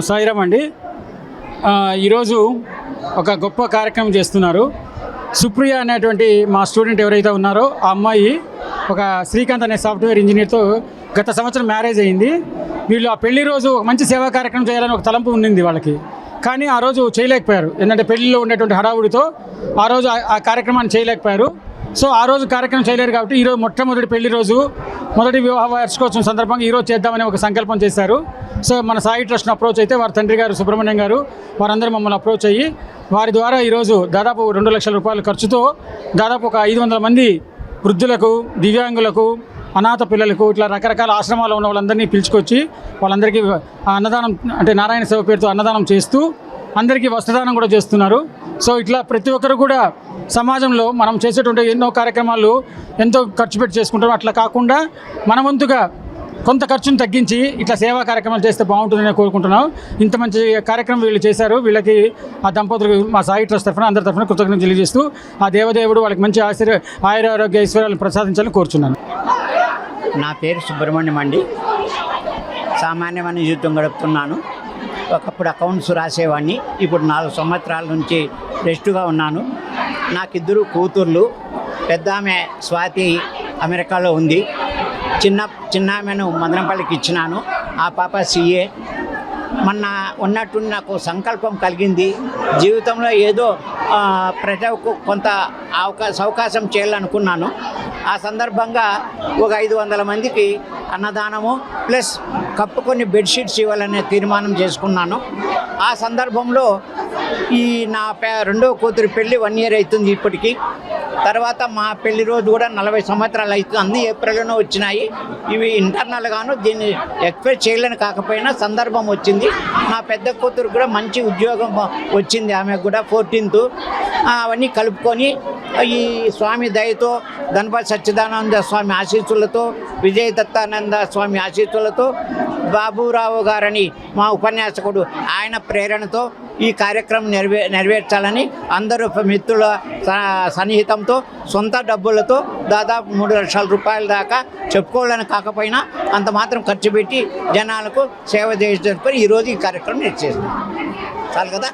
సాయిరామ్ అండి. ఈరోజు ఒక గొప్ప కార్యక్రమం చేస్తున్నారు. సుప్రియ అనేటువంటి మా స్టూడెంట్ ఎవరైతే ఉన్నారో ఆ అమ్మాయి ఒక శ్రీకాంత్ అనే సాఫ్ట్వేర్ ఇంజనీర్తో గత సంవత్సరం మ్యారేజ్ అయింది. వీళ్ళు ఆ పెళ్లి రోజు ఒక మంచి సేవా కార్యక్రమం చేయాలని ఒక తలంపు ఉండింది వాళ్ళకి. కానీ ఆ రోజు చేయలేకపోయారు. ఎందుకంటే పెళ్లిలో ఉండేటువంటి హడావుడితో ఆ రోజు ఆ కార్యక్రమాన్ని చేయలేకపోయారు. సో ఆ రోజు కార్యక్రమం చేయలేరు కాబట్టి ఈరోజు మొట్టమొదటి పెళ్లి రోజు, మొదటి వివాహ వార్షికోత్సవం సందర్భంగా ఈరోజు చేద్దామని ఒక సంకల్పం చేశారు. సో మన సాయి ట్రస్ట్ను అప్రోచ్ అయితే వారి తండ్రి గారు సుబ్రహ్మణ్యం గారు వారందరూ మమ్మల్ని అప్రోచ్ అయ్యి వారి ద్వారా ఈరోజు దాదాపు 2 లక్షల రూపాయల ఖర్చుతో దాదాపు ఒక 500 మంది వృద్ధులకు, దివ్యాంగులకు, అనాథ పిల్లలకు, ఇట్లా రకరకాల ఆశ్రమాల్లో ఉన్న వాళ్ళందరినీ పిలుచుకొచ్చి వాళ్ళందరికీ అన్నదానం అంటే నారాయణ సేవ పేరుతో అన్నదానం చేస్తూ అందరికీ వస్త్రదానం కూడా చేస్తున్నారు. సో ఇట్లా ప్రతి ఒక్కరు కూడా సమాజంలో మనం చేసేటువంటి ఎన్నో కార్యక్రమాలు ఎంతో ఖర్చు పెట్టి చేసుకుంటాం. అట్లా కాకుండా మన వంతుగా కొంత ఖర్చును తగ్గించి ఇట్లా సేవా కార్యక్రమాలు చేస్తే బాగుంటుందని కోరుకుంటున్నాం. ఇంత మంచి కార్యక్రమం వీళ్ళు చేశారు. వీళ్ళకి ఆ దంపతులకు మా సాయి ట్రస్ట్ తరఫున అందరి తరఫున కృతజ్ఞతలు తెలియజేస్తూ ఆ దేవదేవుడు వాళ్ళకి మంచి ఆయురారోగ్య ఐశ్వర్యాలను ప్రసాదించాలని కోరుచున్నాను. నా పేరు సుబ్రహ్మణ్యం అండి. సామాన్యమైన జీవితం గడుపుతున్నాను. ఒకప్పుడు అకౌంట్స్ రాసేవాడిని. ఇప్పుడు 4 సంవత్సరాల నుంచి రెస్టుగా ఉన్నాను. నాకు 2 కూతుర్లు. పెద్ద ఆమె స్వాతి అమెరికాలో ఉంది. చిన్న ఆమెను మదనపల్లికి ఇచ్చినాను. ఆ పాప CA. మొన్న ఉన్నట్టు నాకు సంకల్పం కలిగింది. జీవితంలో ఏదో ప్రజలకు కొంత అవకాశం చేయాలనుకున్నాను. ఆ సందర్భంగా ఒక 500 మందికి అన్నదానము ప్లస్ కప్పుకొని బెడ్షీట్స్ ఇవ్వాలనే తీర్మానం చేసుకున్నాను. ఆ సందర్భంలో ఈ నా రెండో కూతురి పెళ్ళి 1 year అవుతుంది ఇప్పటికీ. తర్వాత మా పెళ్లి రోజు కూడా 40 సంవత్సరాలు అవుతుంది. అన్నీ ఏప్రిల్లోనే వచ్చినాయి. ఇవి ఇంటర్నల్గాను దీన్ని ఎక్స్పెక్ట్ చేయలేని కాకపోయినా సందర్భం వచ్చింది. నా పెద్ద కూతురు కూడా మంచి ఉద్యోగం వచ్చింది. ఆమెకు కూడా 14th. అవన్నీ కలుపుకొని ఈ స్వామి దయతో, గణపతి సచ్చిదానంద స్వామి ఆశీస్సులతో, విజయ దత్తానంద స్వామి ఆశీస్సులతో, బాబురావు గారని మా ఉపన్యాసకుడు ఆయన ప్రేరణతో ఈ కార్యక్రమం నెరవేర్చాలని అందరూ మిత్రుల సన్నిహితంతో సొంత డబ్బులతో దాదాపు 3 లక్షల రూపాయల దాకా చెప్పుకోవాలని కాకపోయినా అంత మాత్రం ఖర్చు పెట్టి జనాలకు సేవ చేసేటప్పుడు ఈరోజు ఈ కార్యక్రమం చేస్తున్నాం. చాలు కదా.